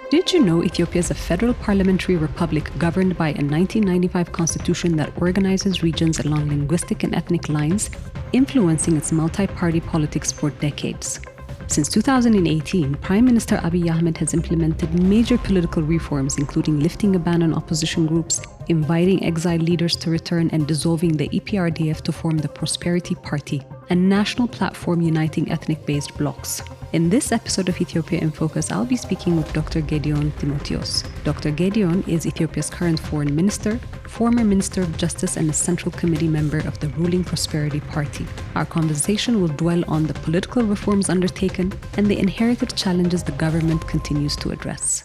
Did you know Ethiopia is a federal parliamentary republic governed by a 1995 constitution that organizes regions along linguistic and ethnic lines, influencing its multi-party politics for decades? Since 2018, Prime Minister Abiy Ahmed has implemented major political reforms, including lifting a ban on opposition groups, inviting exiled leaders to return, and dissolving the EPRDF to form the Prosperity Party, a national platform uniting ethnic-based blocs. In this episode of Ethiopia in Focus, I'll be speaking with Dr. Gedion Timothewos. Dr. Gedion is Ethiopia's current foreign minister, former Minister of Justice, and a Central Committee member of the ruling Prosperity Party. Our conversation will dwell on the political reforms undertaken and the inherited challenges the government continues to address.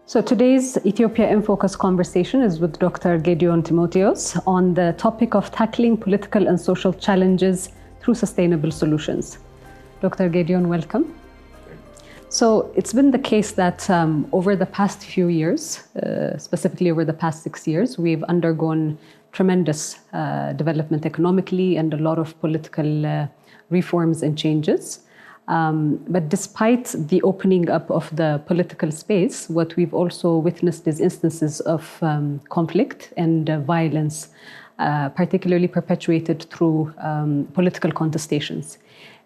So today's Ethiopia in Focus conversation is with Dr. Gedion Timothewos on the topic of tackling political and social challenges through sustainable solutions. Dr. Gedion, welcome. So it's been the case that over the past few years, specifically over the past 6 years, we've undergone tremendous development economically and a lot of political reforms and changes. But despite the opening up of the political space, what we've also witnessed is instances of conflict and violence, particularly perpetuated through political contestations.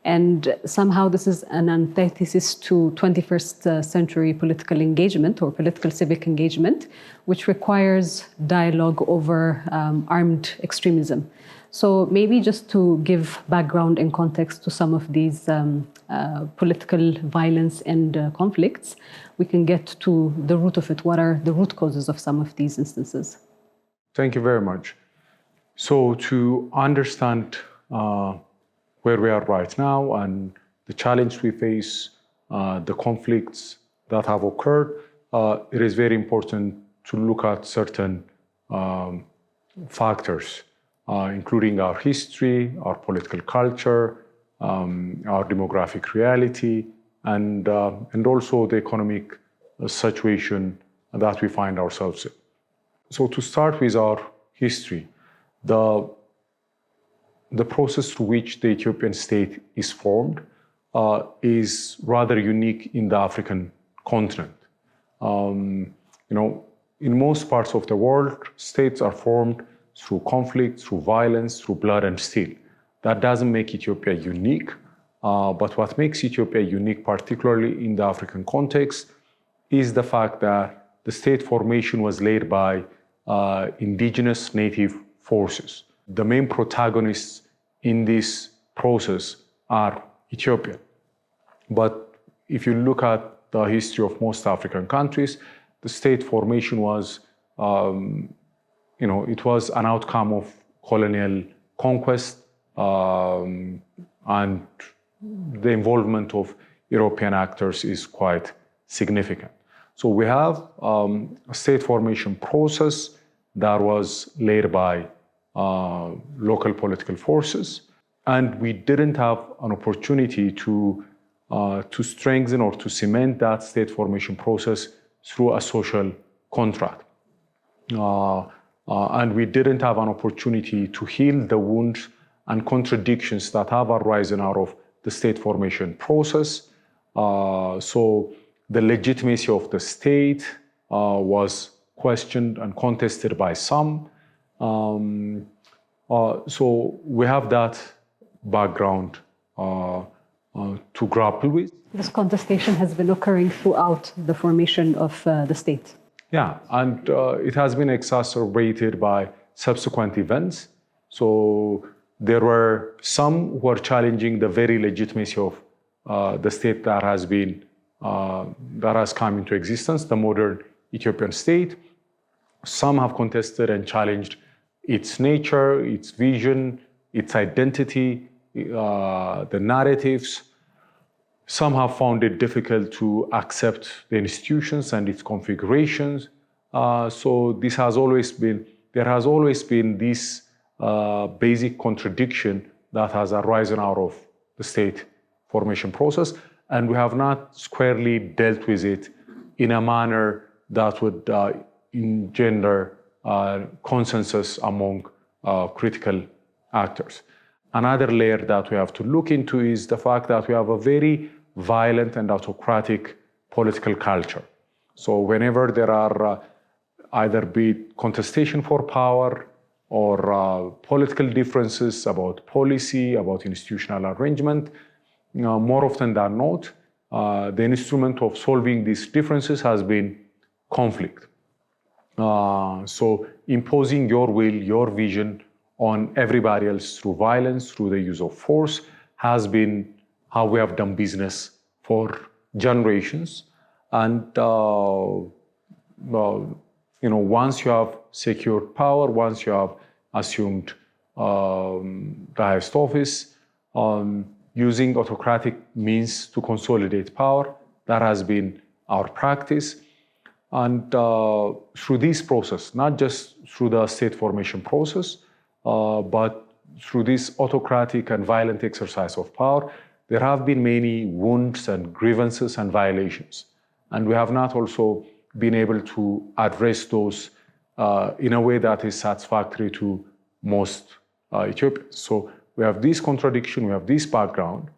And somehow this is an antithesis to 21st century political engagement or political civic engagement, which requires dialogue over armed extremism. So maybe just to give background and context to some of these political violence and conflicts, we can get to the root of it. What are the root causes of some of these instances? Thank you very much. So to understand where we are right now and the challenge we face, the conflicts that have occurred, it is very important to look at certain factors, including our history, our political culture, our demographic reality, and also the economic situation that we find ourselves in. So to start with our history, the process through which the Ethiopian state is formed is rather unique in the African continent. In most parts of the world, states are formed through conflict, through violence, through blood and steel. That doesn't make Ethiopia unique, but what makes Ethiopia unique, particularly in the African context, is the fact that the state formation was led by indigenous native forces. The main protagonists in this process are Ethiopian. But if you look at the history of most African countries, the state formation was it was an outcome of colonial conquest and the involvement of European actors is quite significant. So we have a state formation process that was led by local political forces, and we didn't have an opportunity to strengthen or to cement that state formation process through a social contract. And we didn't have an opportunity to heal the wounds and contradictions that have arisen out of the state formation process. So the legitimacy of the state was questioned and contested by some. So we have that background to grapple with. This contestation has been occurring throughout the formation of the state. Yeah, and it has been exacerbated by subsequent events. So there were some who are challenging the very legitimacy of the state that has come into existence, the modern Ethiopian state. Some have contested and challenged its nature, its vision, its identity, the narratives. Some have found it difficult to accept the institutions and its configurations. So there has always been this basic contradiction that has arisen out of the state formation process, and we have not squarely dealt with it in a manner that would engender consensus among critical actors. Another layer that we have to look into is the fact that we have a very violent and autocratic political culture. So whenever there are either be it contestation for power or political differences about policy, about institutional arrangement, more often than not, the instrument of solving these differences has been conflict. So imposing your will, your vision on everybody else through violence, through the use of force, has been how we have done business for generations. And once you have secured power, once you have assumed the highest office, using autocratic means to consolidate power, that has been our practice. And through this process, not just through the state formation process, but through this autocratic and violent exercise of power, there have been many wounds and grievances and violations. And we have not also been able to address those in a way that is satisfactory to most Ethiopians. So we have this contradiction, we have this background.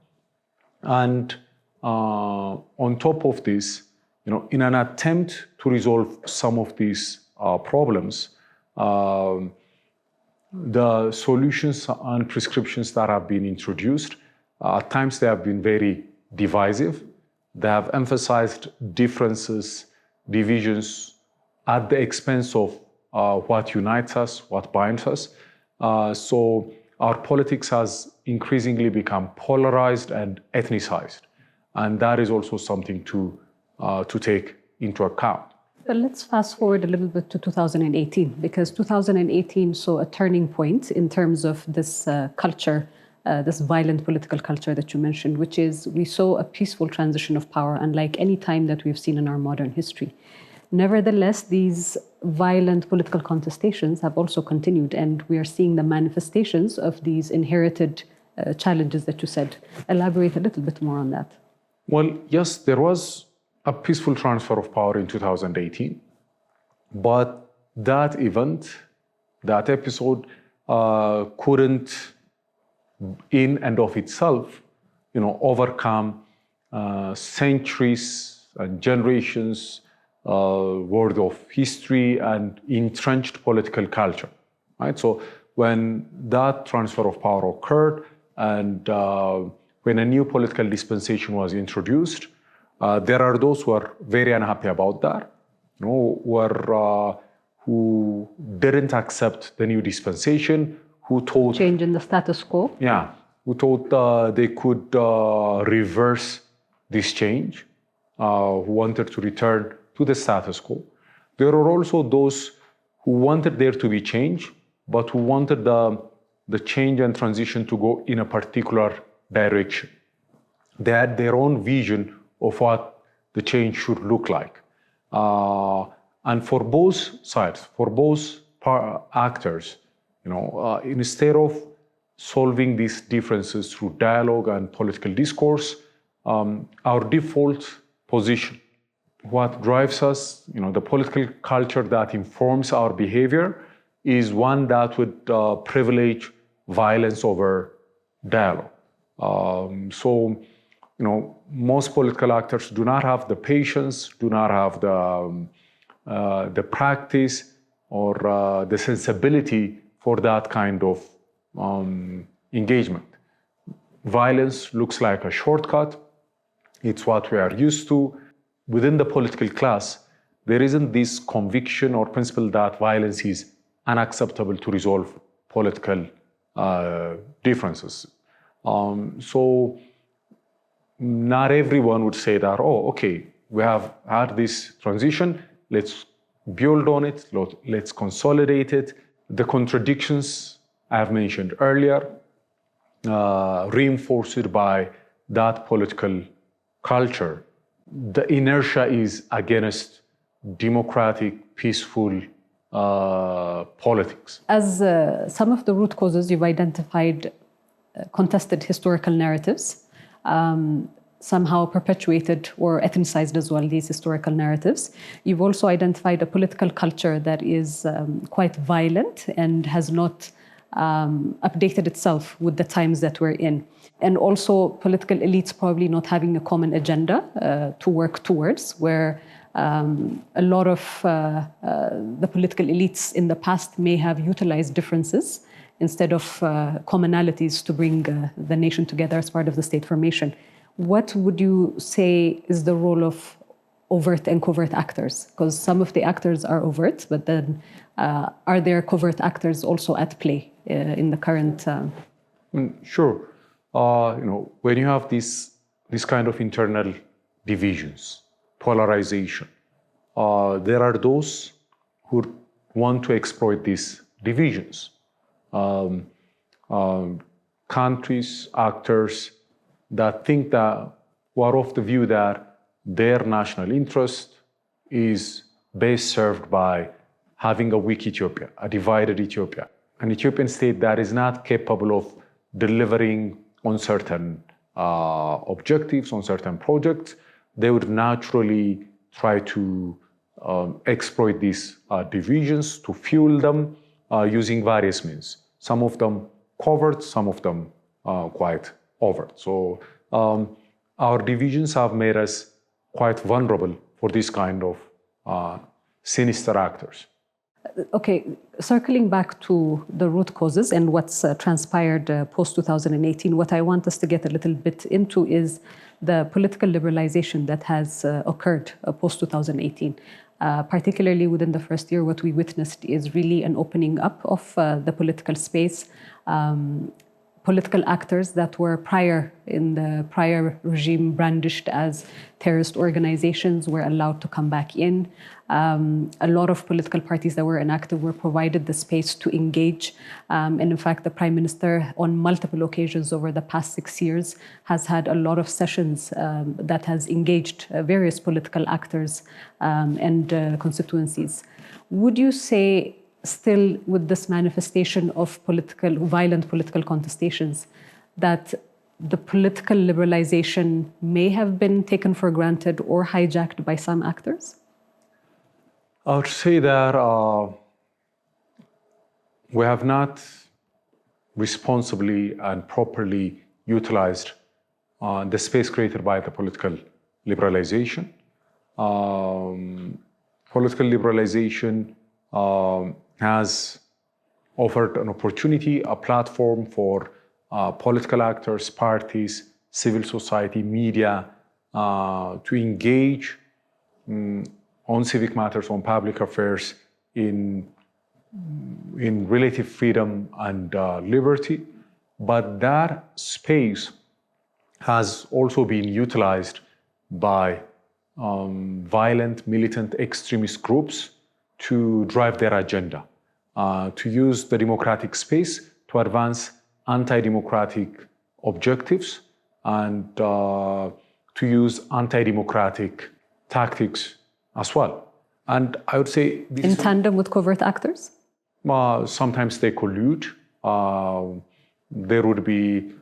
And on top of this, in an attempt to resolve some of these problems, the solutions and prescriptions that have been introduced, at times they have been very divisive. They have emphasized differences, divisions at the expense of what unites us, what binds us. So our politics has increasingly become polarized and ethnicized. And that is also something to take into account. But let's fast forward a little bit to 2018, because 2018 saw a turning point in terms of this culture, this violent political culture that you mentioned, which is we saw a peaceful transition of power, unlike any time that we've seen in our modern history. Nevertheless, these violent political contestations have also continued, and we are seeing the manifestations of these inherited challenges that you said. Elaborate a little bit more on that. Well, yes, there was a peaceful transfer of power in 2018, but that event, that episode, couldn't, in and of itself, overcome centuries and generations worth of history and entrenched political culture, right? So when that transfer of power occurred and when a new political dispensation was introduced, there are those who are very unhappy about that, who didn't accept the new dispensation, who thought... Change in the status quo? Yeah, who thought they could reverse this change, who wanted to return to the status quo. There are also those who wanted there to be change, but who wanted the change and transition to go in a particular direction. They had their own vision of what the change should look like. And for both sides, for both actors, instead of solving these differences through dialogue and political discourse, our default position, what drives us, the political culture that informs our behavior, is one that would privilege violence over dialogue. Most political actors do not have the patience, do not have the practice or the sensibility for that kind of engagement. Violence looks like a shortcut. It's what we are used to. Within the political class, there isn't this conviction or principle that violence is unacceptable to resolve political differences. So not everyone would say that, we have had this transition, let's build on it, let's consolidate it. The contradictions I have mentioned earlier, reinforced by that political culture, the inertia is against democratic, peaceful politics. As some of the root causes, you've identified contested historical narratives. somehow perpetuated or ethnicized as well these historical narratives. You've also identified a political culture that is quite violent and has not updated itself with the times that we're in. And also political elites probably not having a common agenda to work towards, where a lot of the political elites in the past may have utilized differences instead of commonalities to bring the nation together as part of the state formation. What would you say is the role of overt and covert actors? Because some of the actors are overt, but then are there covert actors also at play in the current? Sure. When you have this kind of internal divisions, polarization, there are those who want to exploit these divisions. Countries, actors that think that who are of the view that their national interest is best served by having a weak Ethiopia, a divided Ethiopia, an Ethiopian state that is not capable of delivering on certain objectives, on certain projects. They would naturally try to exploit these divisions to fuel them using various means. Some of them covert, some of them quite overt. So our divisions have made us quite vulnerable for this kind of sinister actors. Okay, circling back to the root causes and what's transpired post-2018, what I want us to get a little bit into is the political liberalization that has occurred post-2018. Particularly within the first year, what we witnessed is really an opening up of the political space. Political actors that were in the prior regime brandished as terrorist organizations were allowed to come back in. A lot of political parties that were inactive were provided the space to engage. And in fact, the Prime Minister on multiple occasions over the past 6 years has had a lot of sessions that has engaged various political actors and constituencies. Would you say still with this manifestation of violent political contestations, that the political liberalization may have been taken for granted or hijacked by some actors? I would say that we have not responsibly and properly utilized the space created by the political liberalization. Political liberalization has offered an opportunity, a platform for political actors, parties, civil society, media to engage on civic matters, on public affairs in relative freedom and liberty. But that space has also been utilized by violent, militant extremist groups to drive their agenda, to use the democratic space to advance anti-democratic objectives and to use anti-democratic tactics as well. And I would say... In tandem with covert actors? Sometimes they collude. There would be,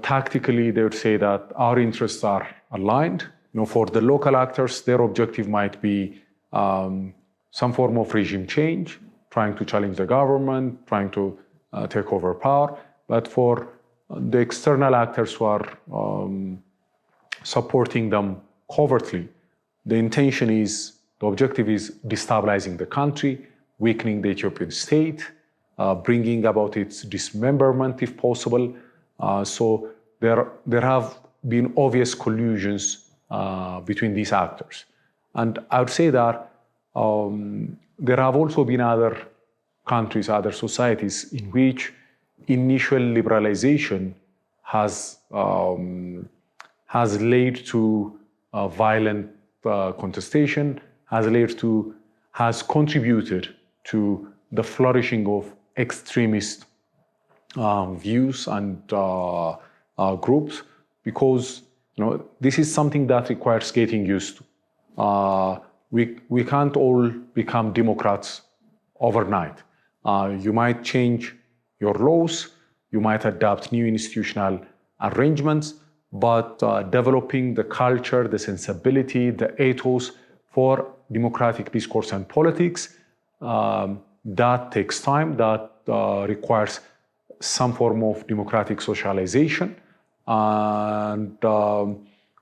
tactically they would say that our interests are aligned. For the local actors, their objective might be some form of regime change, trying to challenge the government, trying to take over power. But for the external actors who are supporting them covertly, the objective is destabilizing the country, weakening the Ethiopian state, bringing about its dismemberment if possible. So there have been obvious collusions between these actors. And I would say that there have also been other countries, other societies in which initial liberalization has led to violent contestation, has contributed to the flourishing of extremist views and groups, because this is something that requires getting used to. We can't all become democrats overnight. You might change your laws, you might adopt new institutional arrangements, but developing the culture, the sensibility, the ethos for democratic discourse and politics, that takes time, that requires some form of democratic socialization. And,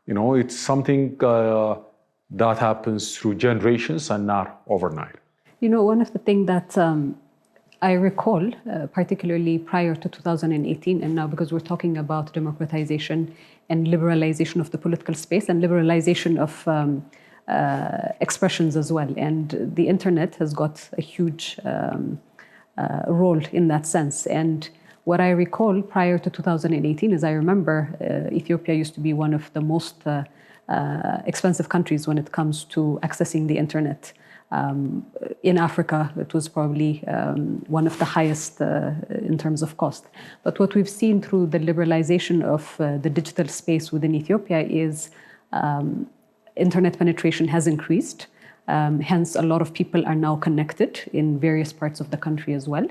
it's something that happens through generations and not overnight. One of the things that I recall, particularly prior to 2018, and now because we're talking about democratization and liberalization of the political space and liberalization of expressions as well. And the internet has got a huge role in that sense. And what I recall prior to 2018 is I remember Ethiopia used to be one of the most expensive countries when it comes to accessing the internet. In Africa, it was probably one of the highest in terms of cost. But what we've seen through the liberalization of the digital space within Ethiopia is internet penetration has increased. Hence, a lot of people are now connected in various parts of the country as well,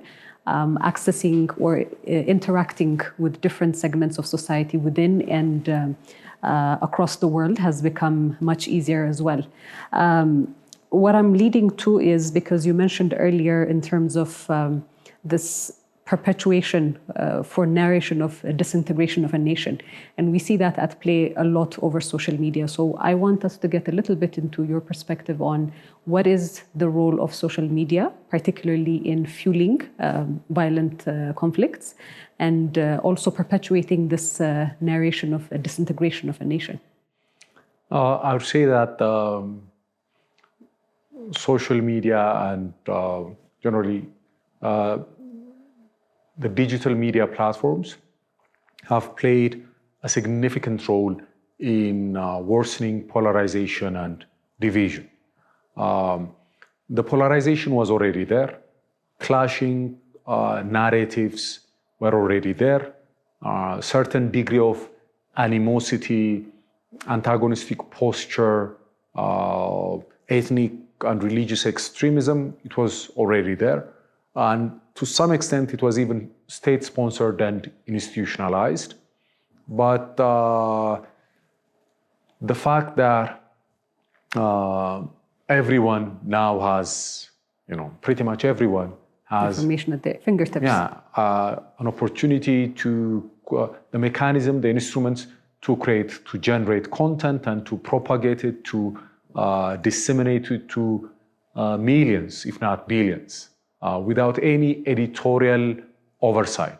accessing or interacting with different segments of society within and across the world has become much easier as well. What I'm leading to is because you mentioned earlier in terms of this perpetuation for narration of a disintegration of a nation. And we see that at play a lot over social media. So I want us to get a little bit into your perspective on what is the role of social media, particularly in fueling violent conflicts and also perpetuating this narration of a disintegration of a nation. I would say that social media and generally the digital media platforms have played a significant role in worsening polarization and division. The polarization was already there. Clashing narratives were already there. Certain degree of animosity, antagonistic posture, ethnic and religious extremism, it was already there. And to some extent, it was even state-sponsored and institutionalized. But the fact that everyone now has, pretty much everyone has information at their fingertips. Yeah, an opportunity to, the mechanism, the instruments to generate content and to propagate it, to disseminate it to millions, if not billions, without any editorial oversight,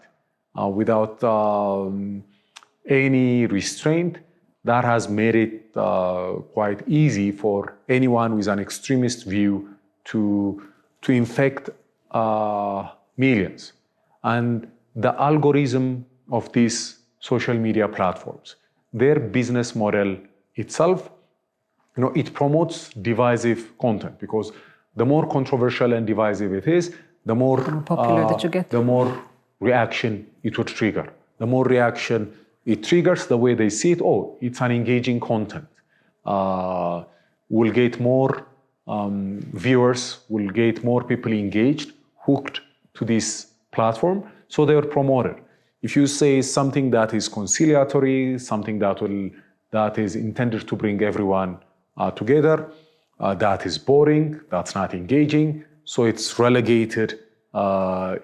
without any restraint. That has made it quite easy for anyone with an extremist view to infect millions. And the algorithm of these social media platforms, their business model itself, it promotes divisive content, because the more controversial and divisive it is, the more popular that you get, the more reaction it would trigger. The more reaction it triggers, the way they see it, it's an engaging content. We'll get more viewers, we'll get more people engaged, hooked to this platform, so they are promoted. If you say something that is conciliatory, something that is intended to bring everyone together, that is boring, that's not engaging, so it's relegated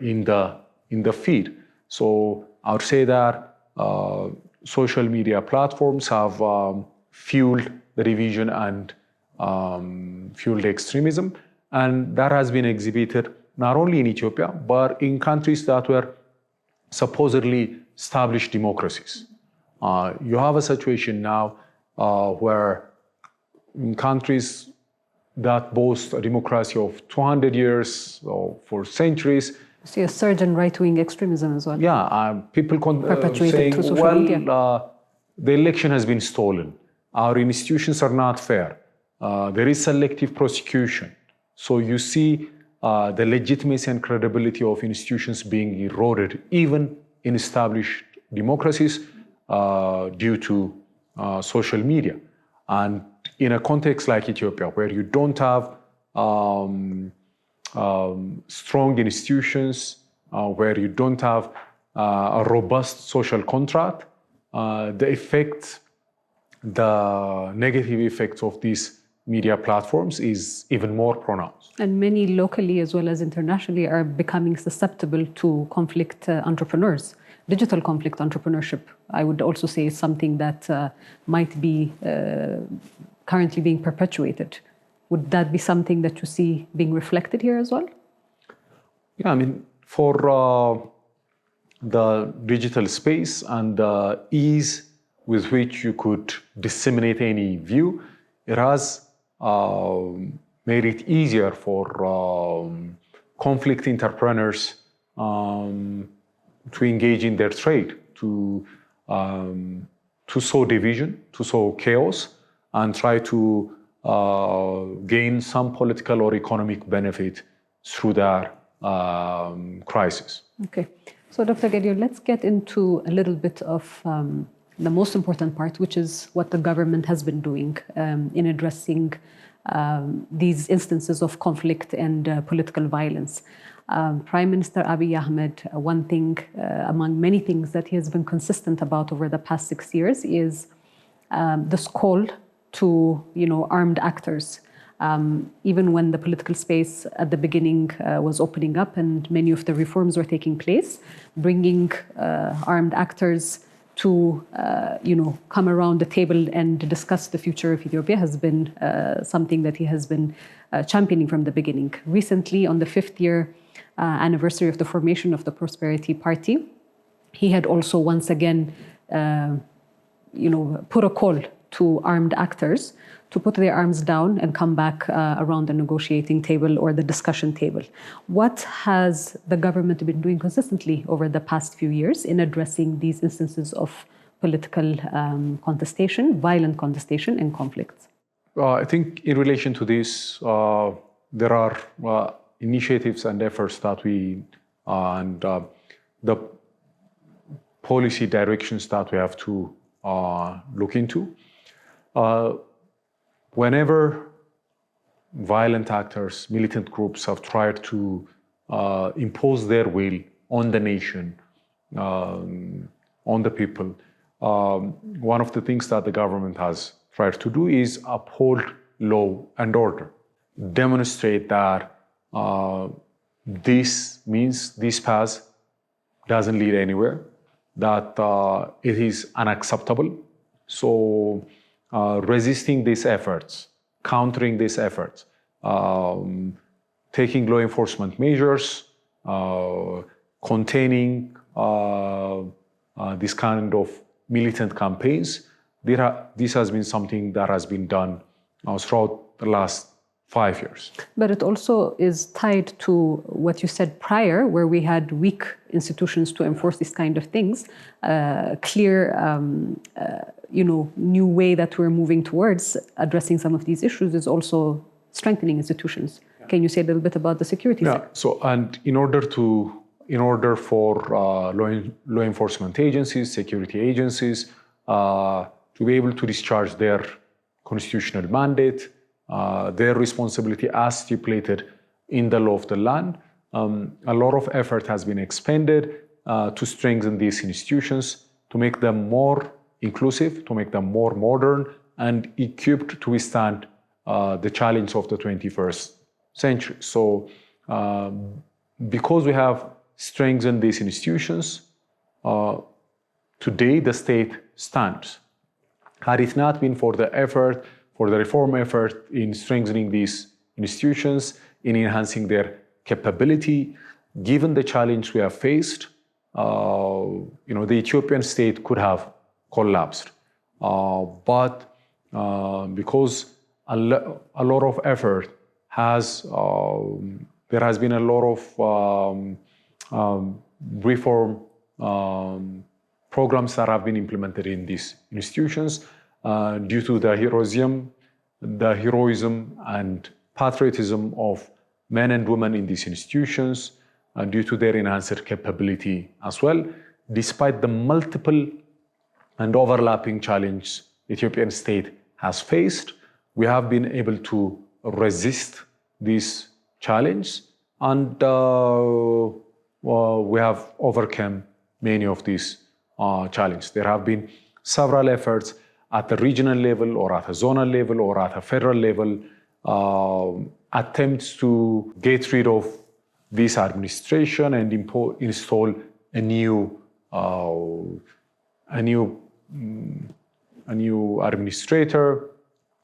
in the feed. So I would say that social media platforms have fueled the division and fueled extremism, and that has been exhibited not only in Ethiopia, but in countries that were supposedly established democracies. You have a situation now where in countries that boast a democracy of 200 years or for centuries, see a surge in right-wing extremism as well. Yeah, people saying, the election has been stolen. Our institutions are not fair. There is selective prosecution. So you see the legitimacy and credibility of institutions being eroded, even in established democracies, due to social media. And in a context like Ethiopia, where you don't have strong institutions, where you don't have a robust social contract, the negative effects of these media platforms is even more pronounced. And many locally as well as internationally are becoming susceptible to conflict entrepreneurs. Digital conflict entrepreneurship, I would also say, is something that might be currently being perpetuated. Would that be something that you see being reflected here as well? Yeah, I mean, for the digital space and the ease with which you could disseminate any view, it has made it easier for conflict entrepreneurs to engage in their trade, to sow division, to sow chaos, and try to gain some political or economic benefit through their crisis. Okay. So, Dr. Gedion, let's get into a little bit of the most important part, which is what the government has been doing in addressing these instances of conflict and political violence. Prime Minister Abiy Ahmed, one thing among many things that he has been consistent about over the past 6 years is this call to, armed actors. Even when the political space at the beginning was opening up and many of the reforms were taking place, bringing armed actors to, come around the table and discuss the future of Ethiopia has been something that he has been championing from the beginning. Recently, on the 5th year anniversary of the formation of the Prosperity Party, he had also once again, put a call to armed actors to put their arms down and come back around the negotiating table or the discussion table. What has the government been doing consistently over the past few years in addressing these instances of political contestation, violent contestation, and conflicts? I think in relation to this, there are initiatives and efforts that and the policy directions that we have to look into. Whenever violent actors, militant groups have tried to impose their will on the nation, on the people, one of the things that the government has tried to do is uphold law and order, demonstrate that this path doesn't lead anywhere, that it is unacceptable. So resisting these efforts, countering these efforts, taking law enforcement measures, containing this kind of militant campaigns, this has been something that has been done throughout the last 5 years. But it also is tied to what you said prior, where we had weak institutions to enforce these kind of things. Clear, new way that we're moving towards addressing some of these issues is also strengthening institutions. Yeah. Can you say a little bit about the security sector? So, and in order for law enforcement agencies, security agencies, to be able to discharge their constitutional mandate, their responsibility as stipulated in the law of the land, a lot of effort has been expended to strengthen these institutions, to make them more inclusive, to make them more modern and equipped to withstand the challenge of the 21st century. So because we have strengthened these institutions, today the state stands. Had it not been for the reform effort in strengthening these institutions, in enhancing their capability, given the challenge we have faced, the Ethiopian state could have collapsed. But because a lot of effort there has been a lot of reform programs that have been implemented in these institutions due to the heroism and patriotism of men and women in these institutions, due to their enhanced capability as well. Despite the multiple and overlapping challenges the Ethiopian state has faced, we have been able to resist this challenge, and we have overcome many of these challenge. There have been several efforts at the regional level or at a zonal level or at a federal level, attempts to get rid of this administration and install a new administrator,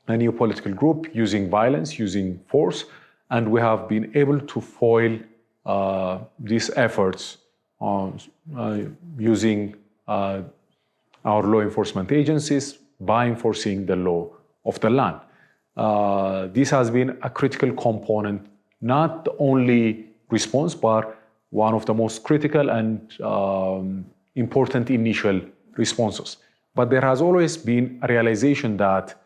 a new political group using violence, using force, and we have been able to foil these efforts using our law enforcement agencies by enforcing the law of the land. This has been a critical component, not the only response, but one of the most critical and important initial responses. But there has always been a realization that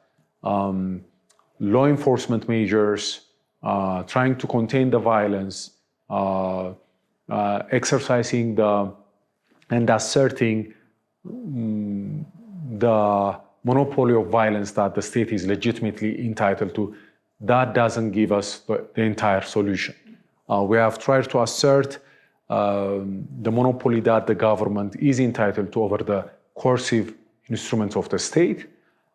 law enforcement measures, trying to contain the violence, exercising and asserting the monopoly of violence that the state is legitimately entitled to, that doesn't give us the entire solution. We have tried to assert the monopoly that the government is entitled to over the coercive instruments of the state.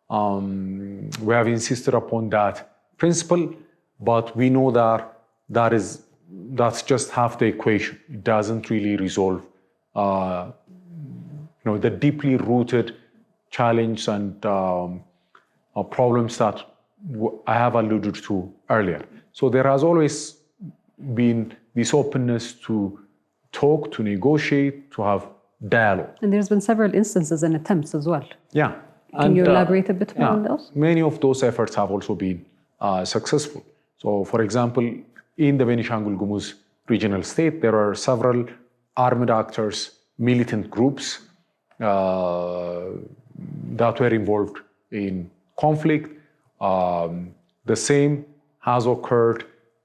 We have insisted upon that principle, but we know that that's just half the equation. It doesn't really resolve the deeply rooted challenge and problems that I have alluded to earlier. So there has always been this openness to talk, to negotiate, to have dialogue. And there's been several instances and attempts as well. Yeah. Can you elaborate a bit more on those? Many of those efforts have also been successful. So, for example, in the Benishangul Gumuz regional state, there are several armed actors, militant groups that were involved in conflict. The same has occurred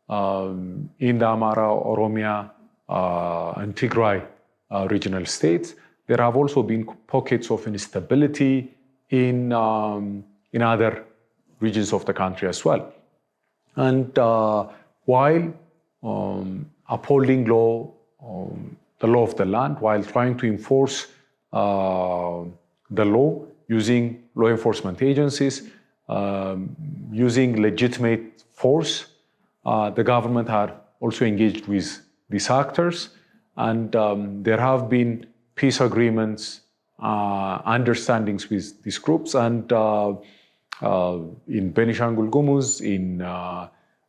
in the Amara, Oromia, and Tigray regional states. There have also been pockets of instability in other regions of the country as well. And while upholding law, the law of the land, while trying to enforce the law using law enforcement agencies, using legitimate force, the government had also engaged with these actors, and there have been peace agreements, understandings with these groups, and in Benishangul Gumuz,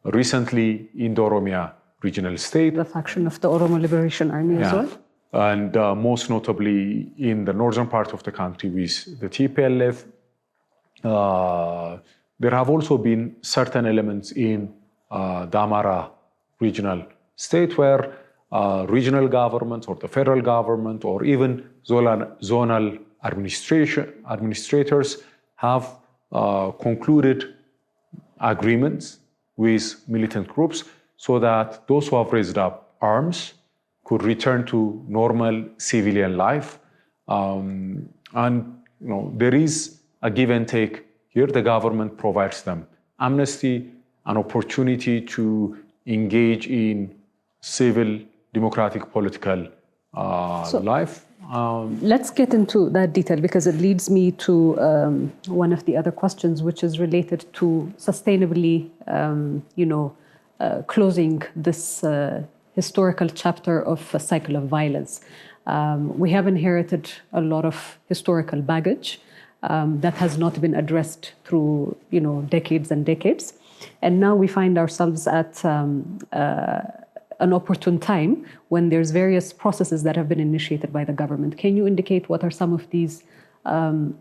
recently in the Oromia regional state. The faction of the Oromo Liberation Army as well. And most notably in the northern part of the country with the TPLF. There have also been certain elements in the Amara regional state where regional governments or the federal government or even zonal administrators have concluded agreements with militant groups so that those who have raised up arms could return to normal civilian life. And there is a give and take here. The government provides them amnesty, an opportunity to engage in civil, democratic, political life. Let's get into that detail because it leads me to one of the other questions, which is related to sustainably, closing this historical chapter of a cycle of violence. We have inherited a lot of historical baggage that has not been addressed through, decades and decades. And now we find ourselves at an opportune time when there's various processes that have been initiated by the government. Can you indicate what are some of these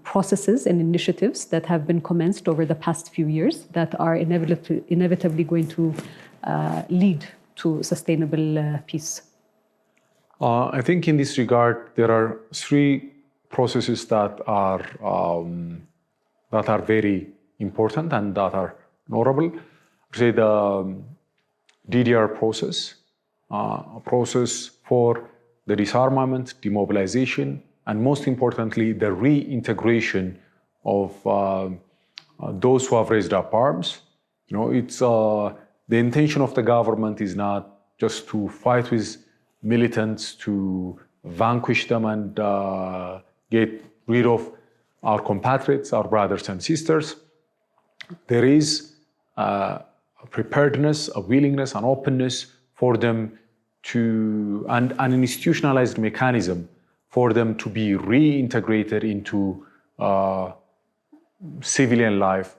processes and initiatives that have been commenced over the past few years that are inevitably going to lead to sustainable peace? I think in this regard, there are three processes that are very important and that are notable. Say the DDR process, a process for the disarmament, demobilization, and most importantly, the reintegration of those who have raised up arms. It's the intention of the government is not just to fight with militants, to vanquish them and get rid of our compatriots, our brothers and sisters. There is a preparedness, a willingness, an openness for them to, and an institutionalized mechanism for them to be reintegrated into civilian life.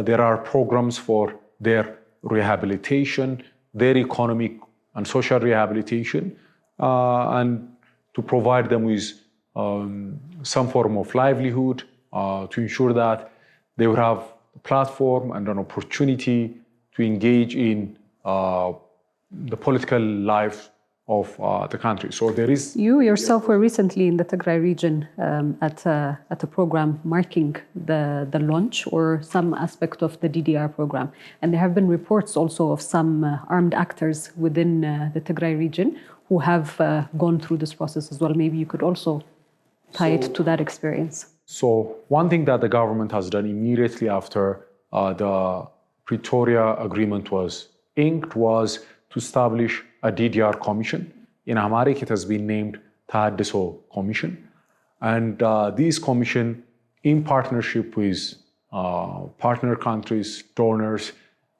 There are programs for their rehabilitation, their economic and social rehabilitation, and to provide them with some form of livelihood, to ensure that they would have a platform and an opportunity to engage in the political life of the country. So there is... You yourself were recently in the Tigray region at a program marking the launch or some aspect of the DDR program. And there have been reports also of some armed actors within the Tigray region who have gone through this process as well. Maybe you could also tie it to that experience. So one thing that the government has done immediately after the Pretoria Agreement was inked was to establish a DDR commission. In Amharic, it has been named Tahaddiso Commission. And this commission, in partnership with partner countries, donors,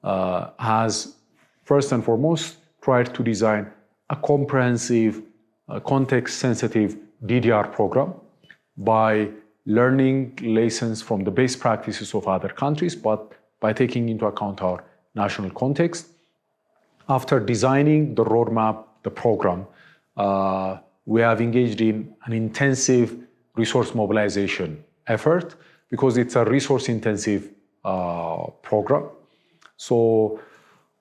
has first and foremost tried to design a comprehensive, context-sensitive DDR program by learning lessons from the best practices of other countries, but by taking into account our national context. After designing the roadmap, the program, we have engaged in an intensive resource mobilization effort because it's a resource-intensive program. So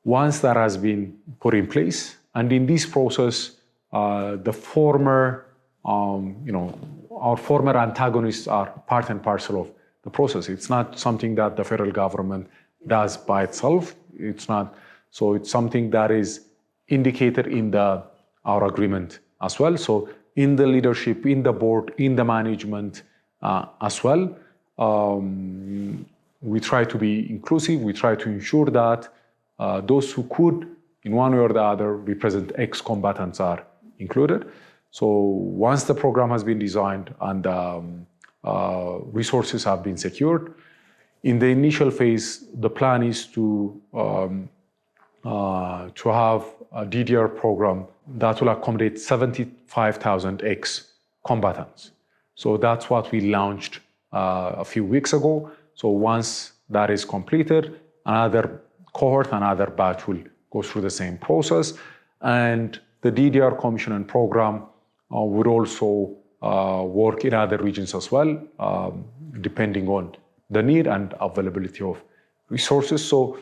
once that has been put in place, and in this process, the former, our former antagonists are part and parcel of the process. It's not something that the federal government does by itself. It's not. So it's something that is indicated in our agreement as well. So in the leadership, in the board, in the management as well, we try to be inclusive. We try to ensure that those who could, in one way or the other, represent ex-combatants are included. So once the program has been designed and resources have been secured, in the initial phase, the plan is to have a DDR program that will accommodate 75,000 ex-combatants. So that's what we launched a few weeks ago. So once that is completed, another cohort, another batch will go through the same process. And the DDR Commission and program would also work in other regions as well, depending on the need and availability of resources. So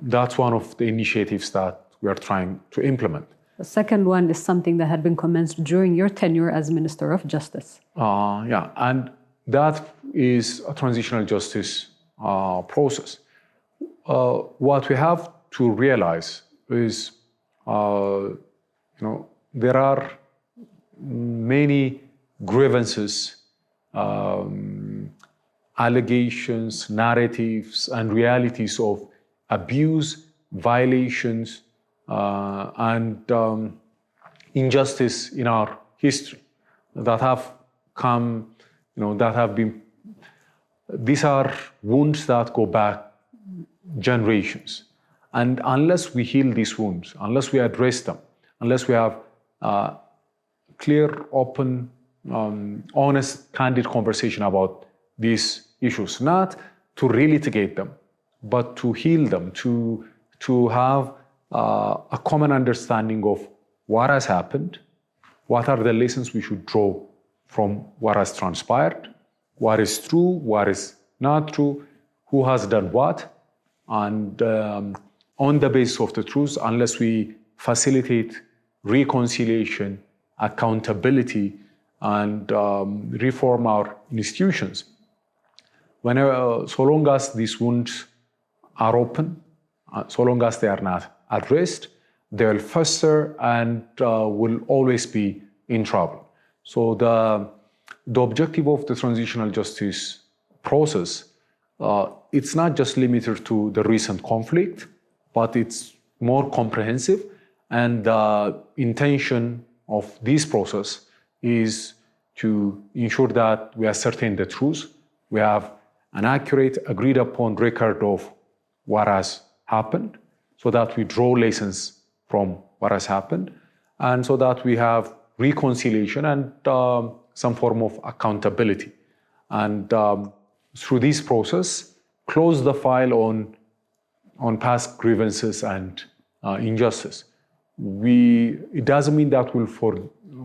that's one of the initiatives that we are trying to implement. The second one is something that had been commenced during your tenure as Minister of Justice. Yeah, and that is a transitional justice process. What we have to realize is, there are many grievances, allegations, narratives, and realities of abuse, violations, and injustice in our history that have come, that have been, these are wounds that go back generations. And unless we heal these wounds, unless we address them, unless we have clear, open, honest, candid conversation about these issues, not to relitigate them, but to heal them, to have a common understanding of what has happened, what are the lessons we should draw from what has transpired, what is true, what is not true, who has done what, and on the basis of the truth, unless we facilitate reconciliation, accountability, and reform our institutions, so long as these wounds are open, so long as they are not addressed, they will fester and will always be in trouble. So the objective of the transitional justice process, it's not just limited to the recent conflict, but it's more comprehensive. And the intention of this process is to ensure that we ascertain the truth, we have an accurate, agreed upon record of what has happened, so that we draw lessons from what has happened, and so that we have reconciliation and some form of accountability. And through this process, close the file on past grievances and injustice. It doesn't mean that we'll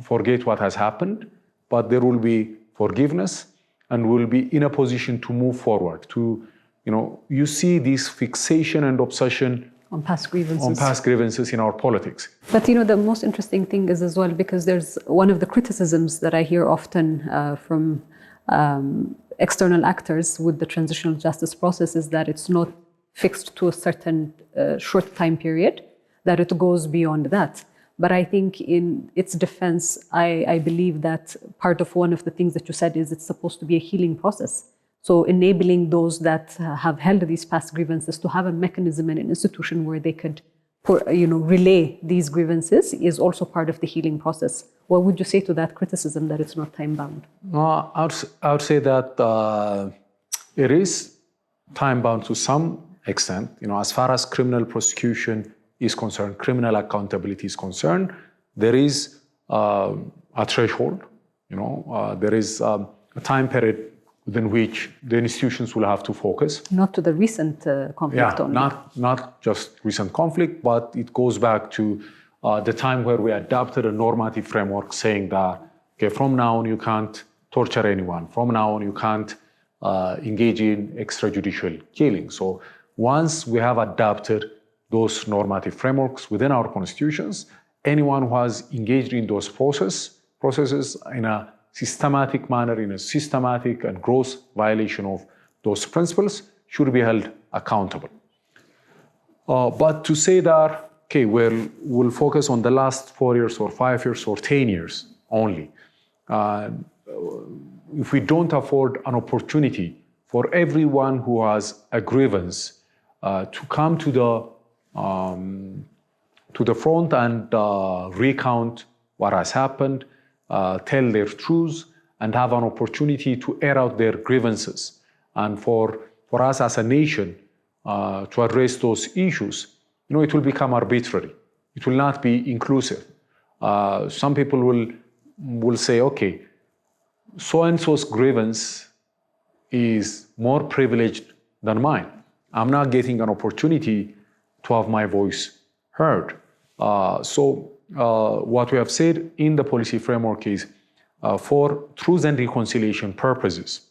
forget what has happened, but there will be forgiveness, and we'll be in a position to move forward. You see this fixation and obsession on past grievances in our politics. But the most interesting thing is as well, because there's one of the criticisms that I hear often from external actors with the transitional justice process is that it's not fixed to a certain short time period, that it goes beyond that. But I think in its defense, I believe that part of one of the things that you said is it's supposed to be a healing process. So enabling those that have held these past grievances to have a mechanism and an institution where they could relay these grievances is also part of the healing process. What would you say to that criticism that it's not time-bound? I would say that it is time-bound to some extent. As far as criminal prosecution is concerned, criminal accountability is concerned, there is a threshold. There is a time period within which the institutions will have to focus. Not to the recent conflict only. Not just recent conflict, but it goes back to the time where we adopted a normative framework saying that, okay, from now on you can't torture anyone. From now on you can't engage in extrajudicial killing. So once we have adopted those normative frameworks within our constitutions, anyone who has engaged in those processes in a systematic manner, in a systematic and gross violation of those principles, should be held accountable. But to say that, okay, we'll focus on the last 4 years or 5 years or 10 years only, if we don't afford an opportunity for everyone who has a grievance to come to the front and recount what has happened, tell their truths, and have an opportunity to air out their grievances. And for us as a nation to address those issues, it will become arbitrary. It will not be inclusive. Some people will say, okay, so-and-so's grievance is more privileged than mine. I'm not getting an opportunity to have my voice heard. So what we have said in the policy framework is for truth and reconciliation purposes,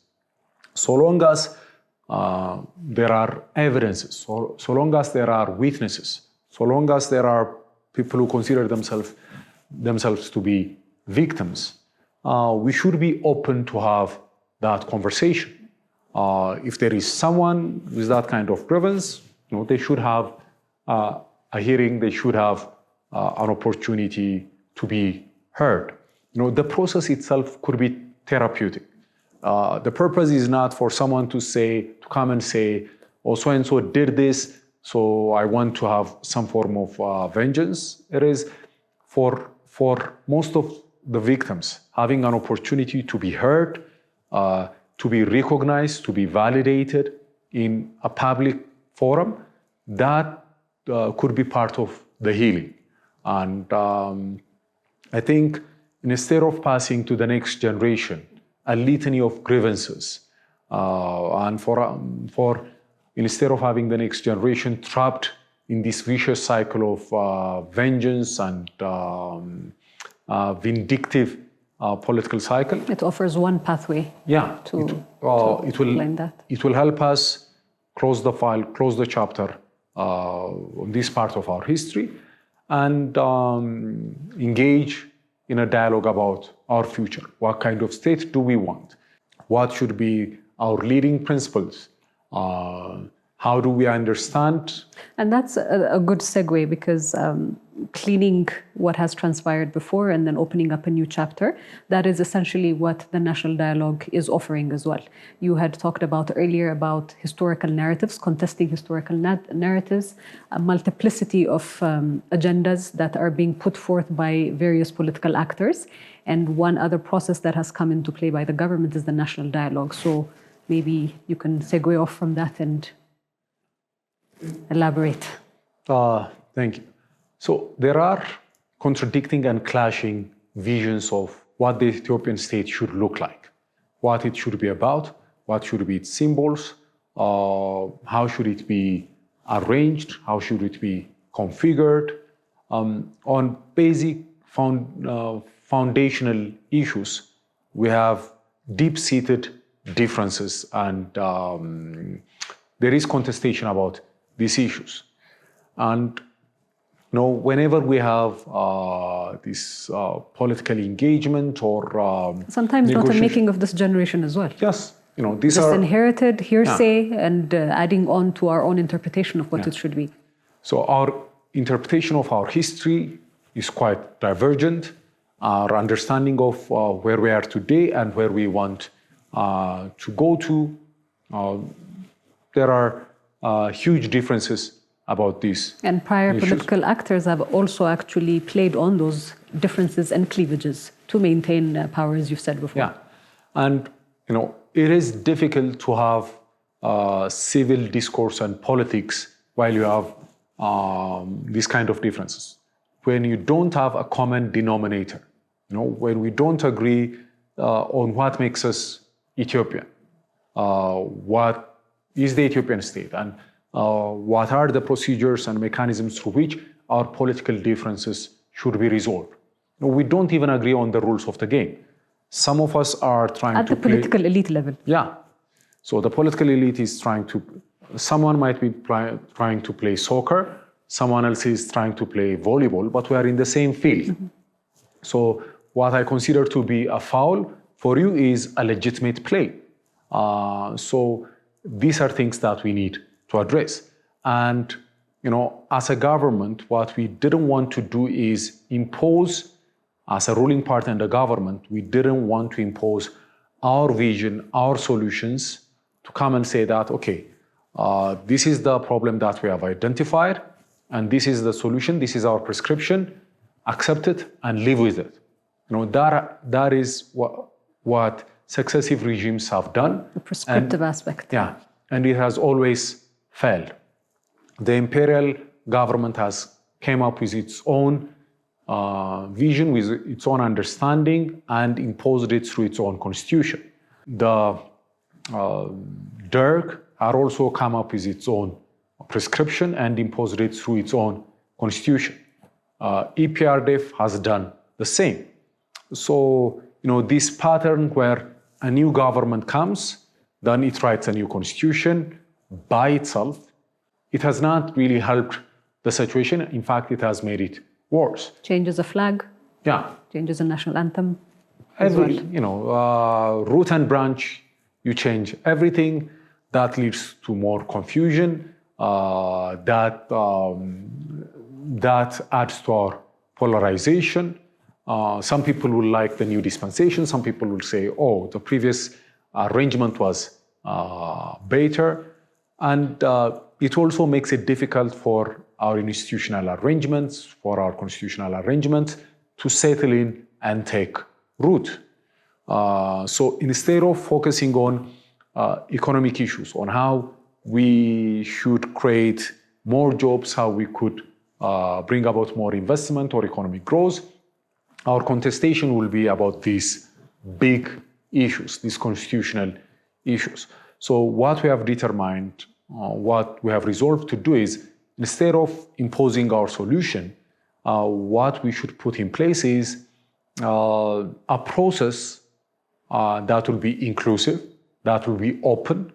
so long as there are evidences, so long as there are witnesses, so long as there are people who consider themselves to be victims, we should be open to have that conversation. If there is someone with that kind of grievance, they should have a hearing, they should have an opportunity to be heard. The process itself could be therapeutic. The purpose is not for someone to come and say, oh, so-and-so did this, so I want to have some form of vengeance. It is for most of the victims having an opportunity to be heard, to be recognized, to be validated in a public forum. That could be part of the healing. And I think instead of passing to the next generation a litany of grievances, and instead of having the next generation trapped in this vicious cycle of vengeance and vindictive political cycle, it offers one pathway. It will help us close the file, close the chapter on this part of our history, and engage in a dialogue about our future. What kind of state do we want? What should be our leading principles? How do we understand? And that's a good segue, because cleaning what has transpired before and then opening up a new chapter, that is essentially what the national dialogue is offering as well. You had talked about earlier about historical narratives, contesting historical narratives, a multiplicity of agendas that are being put forth by various political actors. And one other process that has come into play by the government is the national dialogue. So maybe you can segue off from that and elaborate. Thank you. So there are contradicting and clashing visions of what the Ethiopian state should look like, what it should be about, what should be its symbols, how should it be arranged, how should it be configured. On basic foundational issues, we have deep-seated differences, and there is contestation about these issues. And whenever we have this political engagement or sometimes not a making of this generation as well. Yes, these just are inherited hearsay, and adding on to our own interpretation of what it should be. So our interpretation of our history is quite divergent. Our understanding of where we are today and where we want to go to, there are huge differences about this. And prior issues. Political actors have also actually played on those differences and cleavages to maintain power, as you've said before. Yeah, and it is difficult to have civil discourse and politics while you have these kind of differences. When you don't have a common denominator, when we don't agree on what makes us Ethiopian, what is the Ethiopian state, and what are the procedures and mechanisms through which our political differences should be resolved. We don't even agree on the rules of the game. Some of us are trying at to the political elite level. Yeah. So the political elite is someone might be trying to play soccer, someone else is trying to play volleyball, but we are in the same field. Mm-hmm. So what I consider to be a foul for you is a legitimate play. So these are things that we need to address. And, as a government, what we didn't want to do is impose, as a ruling party and a government, we didn't want to impose our vision, our solutions, to come and say that, okay, this is the problem that we have identified, and this is the solution, this is our prescription, accept it and live with it. That is what successive regimes have done. The prescriptive aspect. Yeah, and it has always failed. The imperial government has came up with its own vision, with its own understanding, and imposed it through its own constitution. The Derg had also come up with its own prescription and imposed it through its own constitution. EPRDF has done the same. So, this pattern where a new government comes, then it writes a new constitution by itself, it has not really helped the situation. In fact, it has made it worse. Changes a flag. Yeah. Changes a national anthem. Root and branch, you change everything. That leads to more confusion. That adds to our polarization. Some people will like the new dispensation. Some people will say, oh, the previous arrangement was better. And it also makes it difficult for our institutional arrangements, for our constitutional arrangements to settle in and take root. So instead of focusing on economic issues, on how we should create more jobs, how we could bring about more investment or economic growth, our contestation will be about these big issues, these constitutional issues. So what we have determined, what we have resolved to do is, instead of imposing our solution, what we should put in place is a process that will be inclusive, that will be open,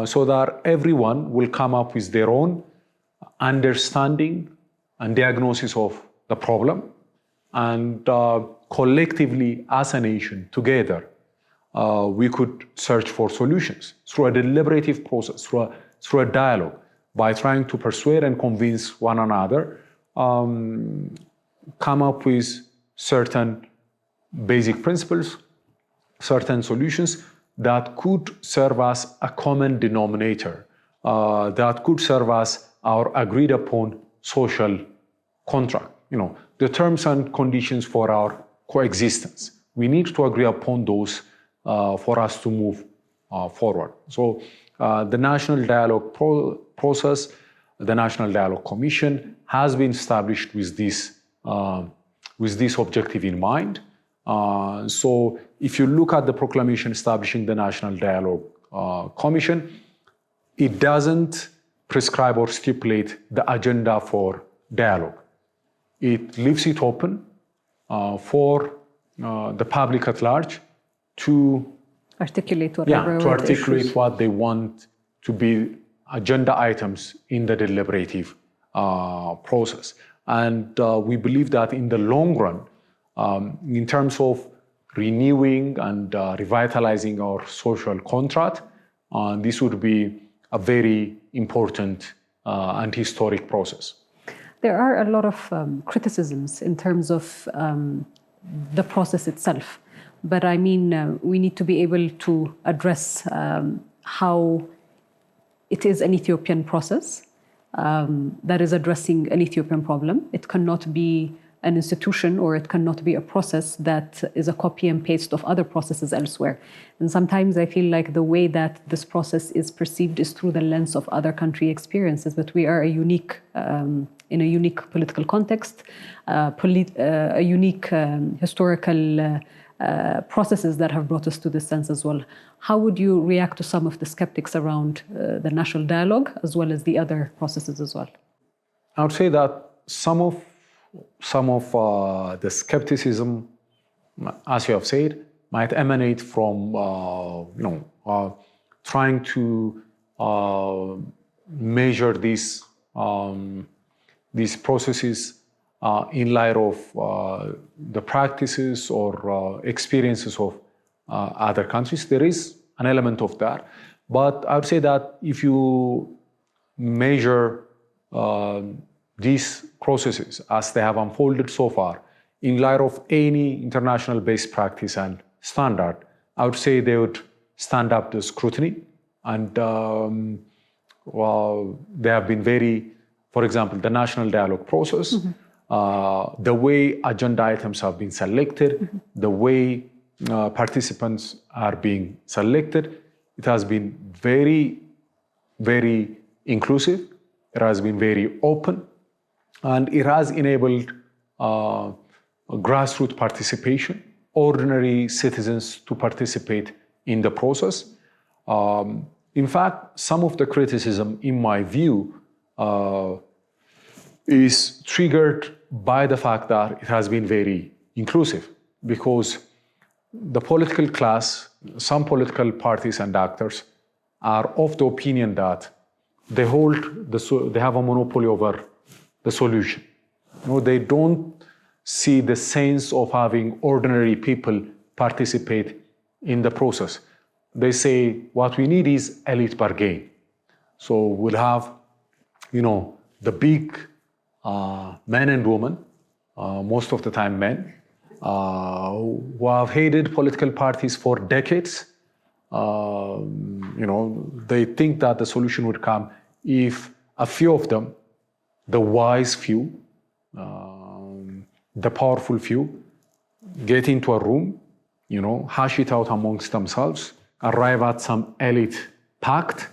so that everyone will come up with their own understanding and diagnosis of the problem. And collectively, as a nation, together, we could search for solutions through a deliberative process, through a through a dialogue, by trying to persuade and convince one another, come up with certain basic principles, certain solutions that could serve as a common denominator, that could serve as our agreed upon social contract, the terms and conditions for our coexistence. We need to agree upon those for us to move forward. So the National Dialogue process, the National Dialogue Commission has been established with this objective in mind. So if you look at the proclamation establishing the National Dialogue Commission, it doesn't prescribe or stipulate the agenda for dialogue. It leaves it open for the public at large to articulate what they want to be agenda items in the deliberative process. And we believe that in the long run, in terms of renewing and revitalizing our social contract, this would be a very important and historic process. There are a lot of criticisms in terms of the process itself. But I mean, we need to be able to address how it is an Ethiopian process that is addressing an Ethiopian problem. It cannot be an institution, or it cannot be a process that is a copy and paste of other processes elsewhere. And sometimes I feel like the way that this process is perceived is through the lens of other country experiences, but we are in a unique political context, a unique historical processes that have brought us to this sense as well. How would you react to some of the skeptics around the national dialogue as well as the other processes as well? I would say that some of the skepticism, as you have said, might emanate from trying to measure these processes in light of the practices or experiences of other countries. There is an element of that, but I would say that if you measure these processes as they have unfolded so far in light of any international best practice and standard, I would say they would stand up to scrutiny. And they have been for example, the national dialogue process, the way agenda items have been selected, the way participants are being selected, it has been very, very inclusive. It has been very open, and it has enabled grassroots participation, ordinary citizens to participate in the process. In fact, some of the criticism, in my view, is triggered by the fact that it has been very inclusive, because the political class, some political parties and actors are of the opinion that they have a monopoly over the solution. They don't see the sense of having ordinary people participate in the process. They say what we need is elite bargain. So we'll have, the big men and women, most of the time men, who have hated political parties for decades. They think that the solution would come if a few of them, the wise few, the powerful few, get into a room, hash it out amongst themselves, arrive at some elite pact.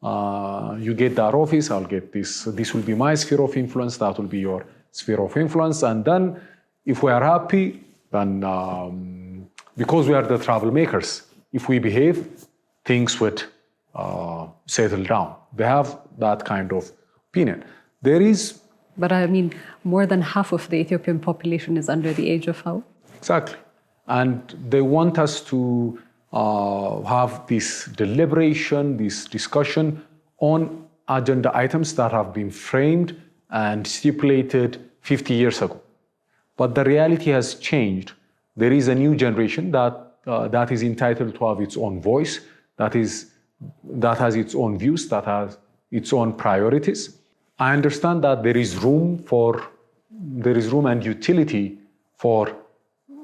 You get that office, I'll get this. This will be my sphere of influence, that will be your sphere of influence. And then if we are happy, then because we are the troublemakers, if we behave, things would settle down. They have that kind of opinion. But I mean, more than half of the Ethiopian population is under the age of how? Exactly. And they want us to have this deliberation, this discussion on agenda items that have been framed and stipulated 50 years ago. But the reality has changed. There is a new generation that is entitled to have its own voice, that is that has its own views, that has its own priorities. I understand that there is room and utility for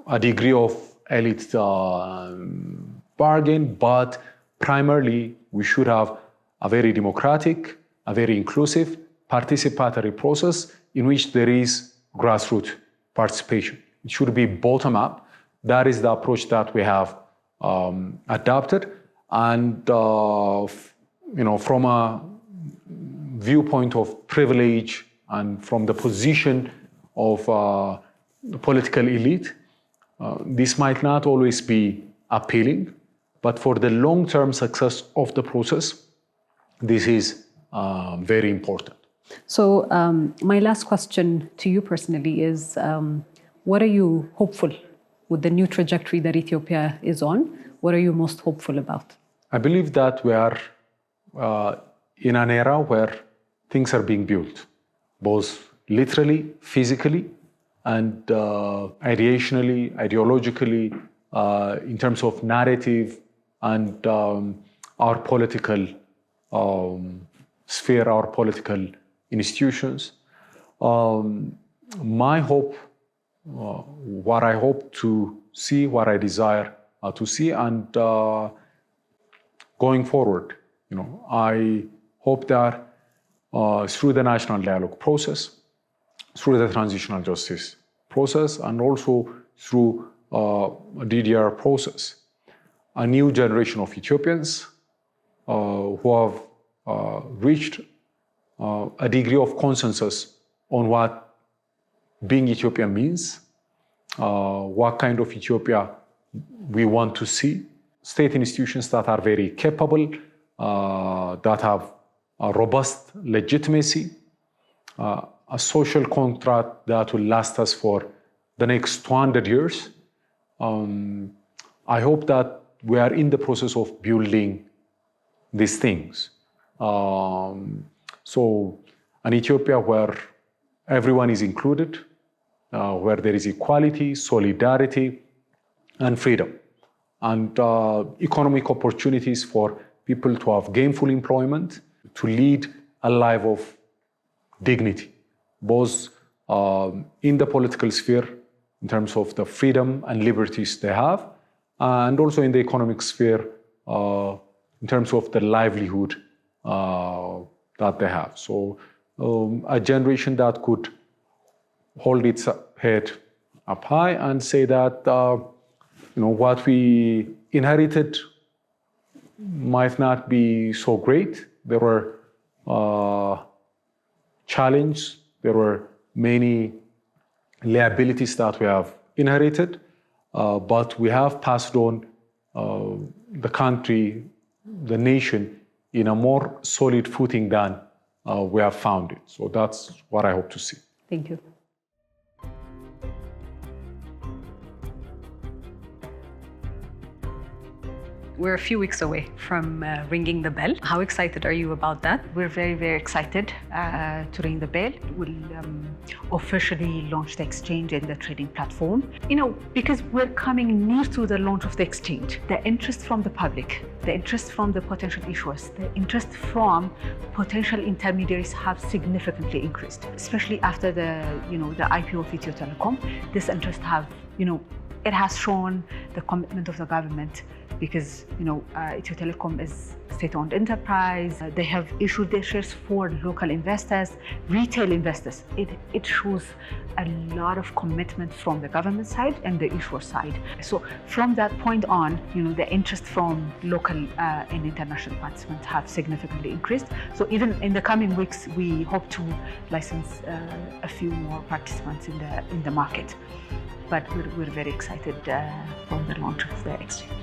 a degree of elite bargain, but primarily we should have a very democratic, a very inclusive, participatory process in which there is grassroots participation. It should be bottom-up. That is the approach that we have adopted. And from a viewpoint of privilege and from the position of political elite, this might not always be appealing, but for the long-term success of the process, this is very important. So my last question to you personally is, what are you hopeful with the new trajectory that Ethiopia is on? What are you most hopeful about? I believe that we are in an era where things are being built, both literally, physically, and ideationally, ideologically, in terms of narrative and our political sphere, our political institutions. My hope, what I hope to see, what I desire to see, and going forward, I hope that through the national dialogue process, through the transitional justice process, and also through DDR process, a new generation of Ethiopians who have reached a degree of consensus on what being Ethiopian means, what kind of Ethiopia we want to see, state institutions that are very capable, that have a robust legitimacy, a social contract that will last us for the next 200 years. I hope that we are in the process of building these things. So an Ethiopia where everyone is included, where there is equality, solidarity, and freedom, and economic opportunities for people to have gainful employment, to lead a life of dignity, both in the political sphere, in terms of the freedom and liberties they have, and also in the economic sphere, in terms of the livelihood that they have. So a generation that could hold its head up high and say that what we inherited might not be so great. There were challenges, there were many liabilities that we have inherited, but we have passed on the country, the nation, in a more solid footing than we have found it. So that's what I hope to see. Thank you. We're a few weeks away from ringing the bell. How excited are you about that? We're very, very excited to ring the bell. We'll officially launch the exchange and the trading platform. Because we're coming near to the launch of the exchange, the interest from the public, the interest from the potential issuers, the interest from potential intermediaries have significantly increased, especially after the IPO of Ethio Telecom. This interest it has shown the commitment of the government, because Ethio Telecom is a state-owned enterprise. They have issued their shares for local investors, retail investors. It shows a lot of commitment from the government side and the issuer side. So from that point on, the interest from local and international participants have significantly increased. So even in the coming weeks, we hope to license a few more participants in the market. But we're very excited for the launch of the exchange.